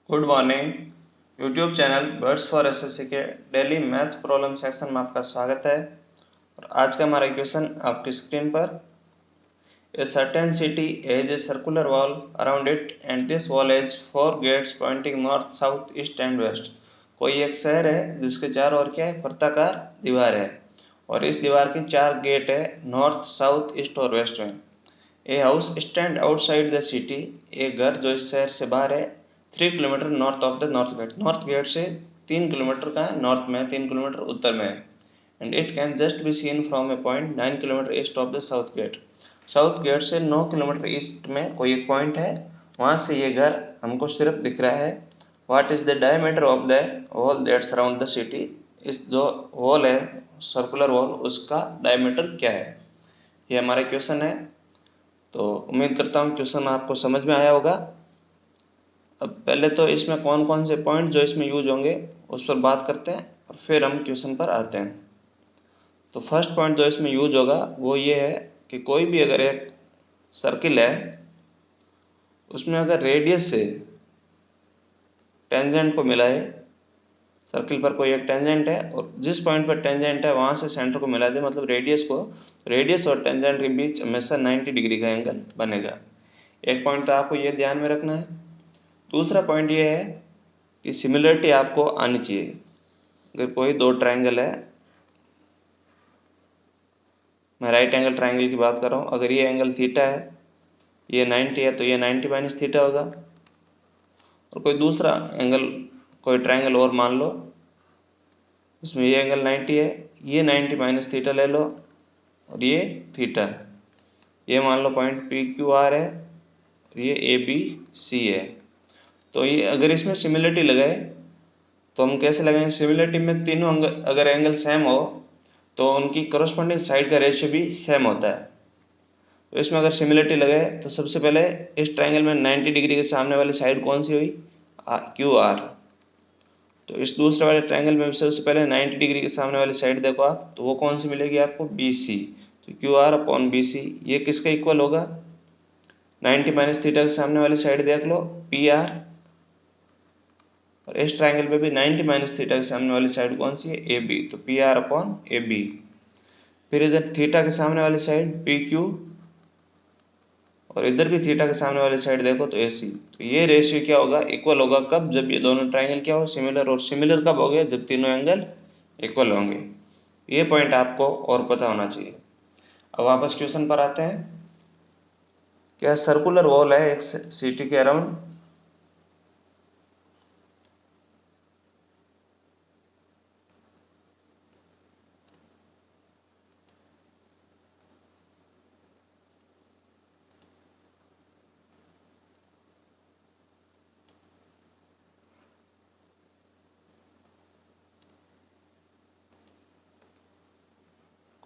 Good morning. YouTube channel birds for SSC के daily maths problem section में आपका स्वागत है। और आज का हमारा क्वेश्चन आपकी स्क्रीन पर। A certain city has a circular wall around it and this wall has 4 gates pointing north, south, east and west. कोई एक शहर है जिसके चारों ओर क्या है, वृत्ताकार दीवार है और इस दीवार की 4 गेट है नॉर्थ, साउथ, ईस्ट और वेस्ट में। A house stand outside the city, एक घर जो इस शहर से बाहर है 3 kilometre north of the north gate. North gate से 3 किलोमीटर का नॉर्थ में, 3 किलोमीटर उत्तर में है। And it can just be seen from a point 9 kilometre east of the south gate. South gate से 9 किलोमीटर ईस्ट में कोई एक पॉइंट है, वहां से ये घर हमको सिर्फ दिख रहा है। What is the diameter of the wall that surround the city. इस जो वॉल है, सर्कुलर वॉल, उसका डायमीटर क्या है, ये हमारा क्वेश्चन है। तो उम्मीद करता हूँ क्वेश्चन आपको समझ में आया होगा। अब पहले तो इसमें कौन कौन से पॉइंट जो इसमें यूज होंगे उस पर बात करते हैं और फिर हम क्वेश्चन पर आते हैं। तो फर्स्ट पॉइंट जो इसमें यूज होगा वो ये है कि कोई भी अगर एक सर्किल है, उसमें अगर रेडियस से टेंजेंट को मिलाए, सर्किल पर कोई एक टेंजेंट है और जिस पॉइंट पर टेंजेंट है वहां से सेंटर को मिला दे, मतलब रेडियस को, रेडियस और टेंजेंट के बीच हमेशा 90 डिग्री का एंगल बनेगा। एक पॉइंट तो आपको ये ध्यान में रखना है। दूसरा पॉइंट ये है कि सिमिलरिटी आपको आनी चाहिए। अगर कोई दो ट्रायंगल है, मैं राइट एंगल ट्रायंगल की बात कर रहा हूँ, अगर ये एंगल थीटा है, ये 90 है, तो ये 90 माइनस थीटा होगा। और कोई दूसरा एंगल, कोई ट्रायंगल और मान लो, इसमें ये एंगल 90 है, ये 90 माइनस थीटा ले लो और ये थीटा, ये मान लो पॉइंट पी क्यू आर है और ये ए बी सी है। तो ये अगर इसमें सिमिलरिटी लगाए तो हम कैसे लगाएंगे? सिमिलरिटी में तीनों अगर एंगल सेम हो तो उनकी करस्पॉन्डिंग साइड का रेशियो भी सेम होता है। तो इसमें अगर सिमिलरिटी लगाए तो सबसे पहले इस ट्रायंगल में 90 डिग्री के सामने वाली साइड कौन सी हुई? Q R. तो इस दूसरे वाले ट्रायंगल में सबसे पहले 90 डिग्री के सामने वाली साइड देखो आप, तो वो कौन सी मिलेगी आपको? B C. तो Q R upon B C ये किसका इक्वल होगा? 90 माइनस थीटा के सामने वाली साइड देख लो, पी आर। और इस ट्रायंगल पे भी 90 माइनस थीटा के सामने वाली साइड कौन सी है? A B. तो P R upon A B. फिर इधर थीटा के सामने वाली साइड पी क्यू और इधर भी थीटा के सामने वाली साइड देखो तो ए सी। तो ये रेशियो क्या होगा? इक्वल होगा कब? जब ये दोनों ट्रायंगल क्या हो? सिमिलर। और सिमिलर कब हो गए? जब तीनों एंगल इक्वल होंगे। ये पॉइंट आपको और पता होना चाहिए। अब वापस क्वेश्चन पर आते हैं। क्या सर्कुलर वॉल है एक सिटी के अराउंड,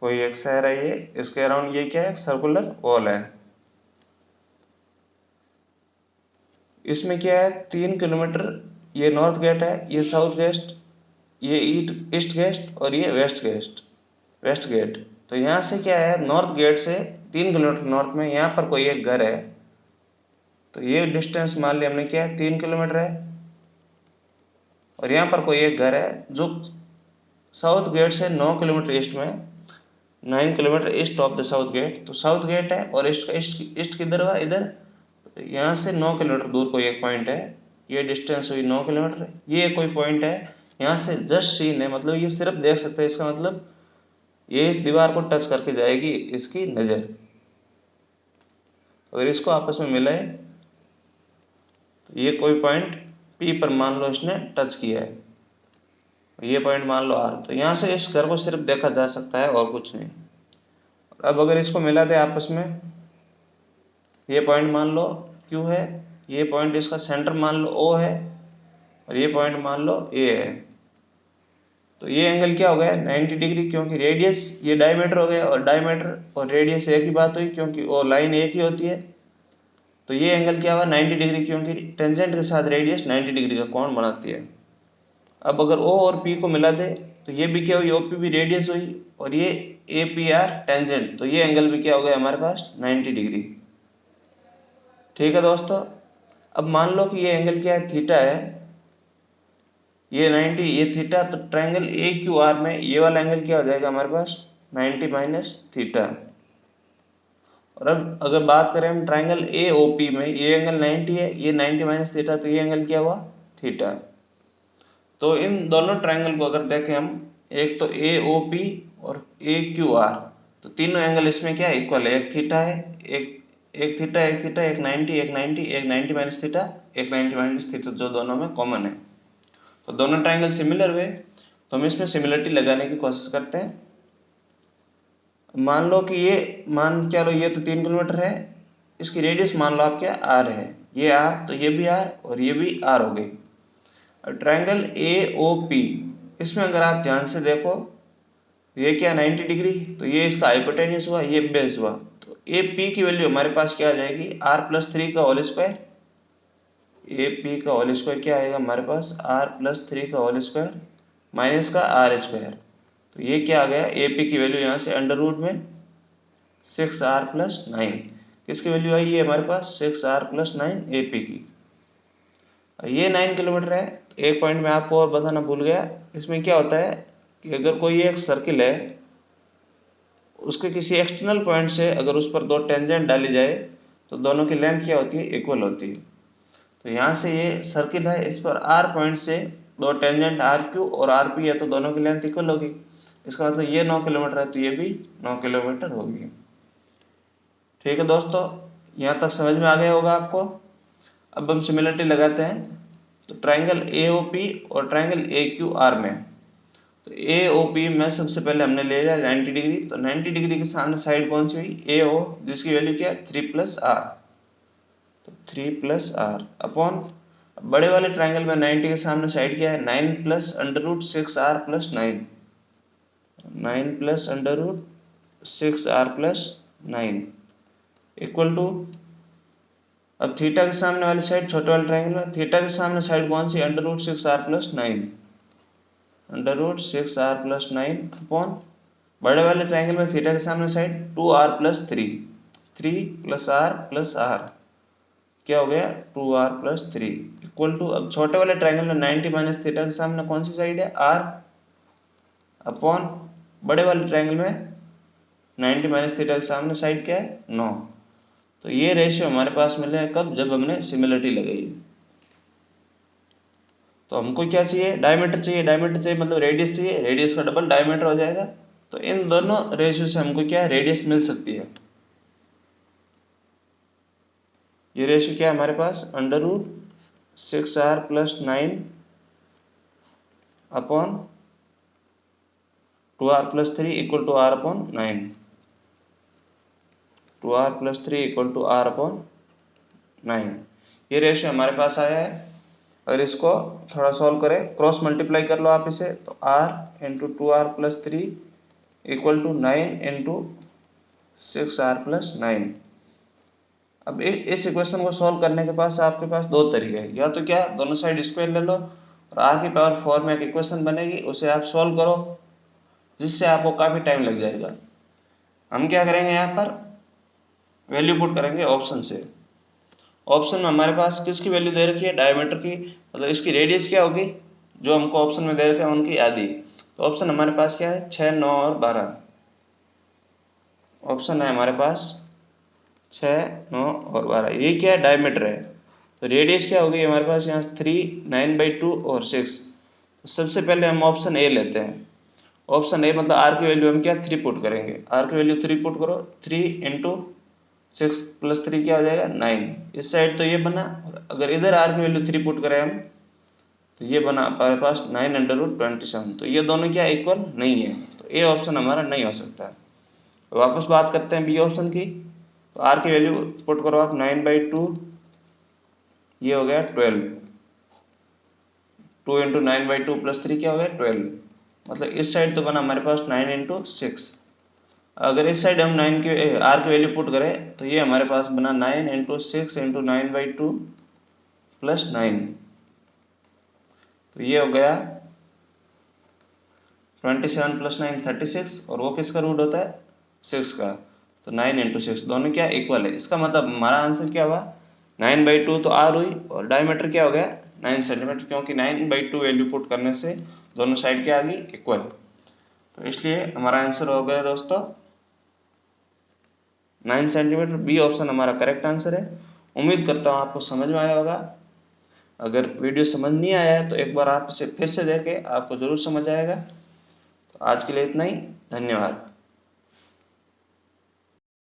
कोई एक शहर है, ये इसके अराउंड ये क्या है? सर्कुलर वॉल है। इसमें क्या है? 3 किलोमीटर, ये नॉर्थ गेट है, ये साउथ गेट, ये ईस्ट गेट और ये वेस्ट गेट। तो यहाँ से क्या है, नॉर्थ गेट से 3 किलोमीटर नॉर्थ में यहाँ पर कोई एक घर है। तो ये डिस्टेंस मान लिया हमने क्या है? 3 किलोमीटर है। और यहाँ पर कोई एक घर है जो साउथ गेट से 9 किलोमीटर ईस्ट में, 9 kilometre east of the south gate. तो साउथ गेट है और ईस्ट का, ईस्ट किधर हुआ? इधर। तो यहाँ से 9 किलोमीटर दूर कोई एक पॉइंट है, ये डिस्टेंस हुई 9 किलोमीटर। ये कोई पॉइंट है यहाँ से जस्ट सीन है, मतलब ये सिर्फ देख सकते हैं, इसका मतलब ये इस दीवार को टच करके जाएगी इसकी नज़र। अगर इसको आपस में मिलाए तो ये कोई पॉइंट पी पर मान लो इसने टच किया है, ये पॉइंट मान लो आर। तो यहाँ से इस घर को सिर्फ देखा जा सकता है और कुछ नहीं। अब अगर इसको मिला दे आपस में, ये पॉइंट मान लो क्यू है, ये पॉइंट इसका सेंटर मान लो ओ है और ये पॉइंट मान लो ए है। तो ये एंगल क्या हो गया? 90 डिग्री, क्योंकि रेडियस ये डायमीटर हो गया और डायमीटर और रेडियस एक ही बात हुई क्योंकि वो लाइन एक ही होती है। तो ये एंगल क्या हुआ? 90 डिग्री, क्योंकि टेंजेंट के साथ रेडियस 90 डिग्री का कोण बनाती है। अब अगर ओ और पी को मिला दे तो ये भी क्या हुई? ओपी भी रेडियस हुई और ये ए पी आर टेंजेंट। तो ये एंगल भी क्या हो गया हमारे पास? 90 डिग्री। ठीक है दोस्तों। अब मान लो कि ये एंगल क्या है, थीटा है, ये 90, ये थीटा, तो ट्रायंगल ए क्यू आर में ये वाला एंगल क्या हो जाएगा हमारे पास 90 माइनस थीटा। और अब अगर बात करें हम ट्रायंगल ए ओ पी में, ये एंगल 90 है, ये 90 माइनस थीटा, तो ये एंगल क्या हुआ थीटा। तो इन दोनों ट्रायंगल को अगर देखें हम, एक तो ए ओ पी और ए क्यू आर, तो तीनों एंगल इसमें क्या इक्वल है, एक थीटा है, एक थीटा, एक थीटा, एक 90, एक 90, एक 90 माइनस थीटा, एक 90 माइनस थीटा, जो दोनों में कॉमन है। तो दोनों ट्रायंगल सिमिलर हुए, तो हम इसमें सिमिलरिटी लगाने की कोशिश करते हैं। मान लो कि ये, मान क्या लो, ये तो 3 किलोमीटर है, इसकी रेडियस मान लो आप क्या आर है, ये आर, तो ये भी आर और ये भी आर हो गई। ट्रायंगल ए ओ पी, इसमें अगर आप ध्यान से देखो, ये क्या 90 डिग्री, तो ये इसका हाइपोटेन्यूज हुआ, ये बेस हुआ, तो ए पी की वैल्यू हमारे पास क्या आ जाएगी, आर प्लस 3 का होल स्क्वायर। ए पी का होल स्क्वायर क्या आएगा हमारे पास, आर प्लस 3 का होल स्क्वायर माइनस का आर स्क्वायर। तो ये क्या आ गया, ए पी की वैल्यू यहाँ से अंडर रूट में 6r प्लस 9, किसकी वैल्यू आई है हमारे पास 6r प्लस 9 ए पी की। ये 9 किलोमीटर है। एक पॉइंट में आपको और बताना भूल गया, इसमें क्या होता है कि अगर कोई एक सर्किल है, उसके किसी एक्सटर्नल पॉइंट से अगर उस पर दो टेंजेंट डाली जाए, तो दोनों की लेंथ क्या होती है, इक्वल होती है। तो यहाँ से ये सर्किल है, इस पर r पॉइंट से दो टेंजेंट आर क्यू और आर पी है, तो दोनों की लेंथ इक्वल होगी। इसका मतलब ये 9 किलोमीटर है, तो ये भी 9 किलोमीटर होगी। ठीक है दोस्तों, यहाँ तक समझ में आ गया होगा आपको। अब हम सिमिलरिटी लगाते हैं। तो ट्रायंगल ए ओ पी और ट्रायंगल ए क्यू आर में, तो ए ओ पी में सबसे पहले हमने ले लिया 90 डिग्री, तो 90 डिग्री के सामने साइड कौन सी हुई, ए ओ, जिसकी वैल्यू क्या है 3 प्लस आर, तो 3 प्लस आर अपॉन, बड़े वाले ट्रायंगल में 90 के सामने साइड क्या है 9 plus under root 6 r plus 9, 9 plus under root 6 r plus 9 equal to, अब थीटा के सामने वाली साइड, छोटे वाले ट्रायंगल में थीटा के सामने साइड कौन सी, under root 6r plus 9, under root 6r plus 9 upon, बड़े वाले ट्रायंगल में थीटा के सामने side 2r plus 3, 3 plus r क्या हो गया 2r प्लस 3 इक्वल टू, अब छोटे वाले ट्रायंगल में 90 माइनस थीटा के सामने कौन सी साइड है r अपॉन, बड़े वाले ट्रायंगल में 90 माइनस थीटा के सामने साइड क्या है 9। तो ये रेशियो हमारे पास मिले हैं कब, जब हमने सिमिलरिटी लगाई। तो हमको क्या चाहिए, डायमीटर चाहिए, डायमीटर चाहिए मतलब रेडियस चाहिए, रेडियस का डबल डायमीटर हो जाएगा। तो इन दोनों रेशियो से हमको क्या है, रेडियस मिल सकती है। ये रेशियो क्या है हमारे पास, under root 6r plus 9 upon 2r plus 3 equal to r upon 9, 2r plus 3 equal to r upon 9, ये रेशियो हमारे पास आया है। अगर इसको थोड़ा सॉल्व करें, क्रॉस मल्टीप्लाई कर लो आप इसे, तो r into 2r plus 3 equal to 9 into 6r plus 9। अब इस इक्वेशन को सॉल्व करने के पास आपके पास दो तरीके हैं, या तो क्या दोनों साइड स्क्वायर ले लो और r की पावर 4 में एक इक्वेशन बनेगी, उसे आप सॉल्व करो, जिससे आपको काफ़ी टाइम लग जाएगा। हम क्या करेंगे, यहाँ पर वैल्यू पुट करेंगे ऑप्शन से। ऑप्शन में हमारे पास किसकी वैल्यू दे रखी है, डायमीटर की, मतलब इसकी रेडियस क्या होगी, जो हमको ऑप्शन में दे रखे हैं उनकी आधी। तो ऑप्शन हमारे पास क्या है 6, 9 और 12, ऑप्शन है हमारे पास 6, 9 और 12, ये क्या है डायमीटर है। तो रेडियस क्या होगी हमारे पास यहाँ 3, 9/2 और 6। तो सबसे पहले हम ऑप्शन ए लेते हैं। ऑप्शन ए मतलब आर की वैल्यू हम क्या 3 पुट करेंगे, आर की वैल्यू 3 पुट करो, 3 इंटू 6 प्लस 3 क्या हो जाएगा 9, इस साइड तो ये बना, और अगर इधर आर की वैल्यू 3 पुट करें हम, तो ये बना हमारे पास 9 अंडर रूट 27। तो ये दोनों क्या इक्वल नहीं है, तो ए ऑप्शन हमारा नहीं हो सकता। वापस बात करते हैं बी ऑप्शन की। तो आर की वैल्यू पुट करो आप 9/2, ये हो गया 12, 2 इंटू 9/2 प्लस 3 क्या हो गया 12, मतलब इस साइड तो बना हमारे पास 9 इंटू 6। अगर इस साइड हम 9 की आर की वैल्यू पुट करें, तो ये हमारे पास बना 9 इंटू 6 इंटू 9/2 प्लस 9, तो ये हो गया 27 प्लस 9 36, और वो किसका रूट होता है 6 का, तो 9 इंटू 6 दोनों क्या इक्वल है। इसका मतलब हमारा आंसर क्या हुआ 9/2 तो आर हुई और डायमीटर क्या हो गया 9 सेंटीमीटर, क्योंकि 9/2 वैल्यू पुट करने से दोनों साइड क्या आ गई इक्वल। तो इसलिए हमारा आंसर हो गया दोस्तों 9 सेंटीमीटर। बी ऑप्शन हमारा करेक्ट आंसर है। उम्मीद करता हूँ आपको समझ में आया होगा। अगर वीडियो समझ नहीं आया है तो एक बार आप इसे फिर से देखें, आपको जरूर समझ आएगा। तो आज के लिए इतना ही, धन्यवाद।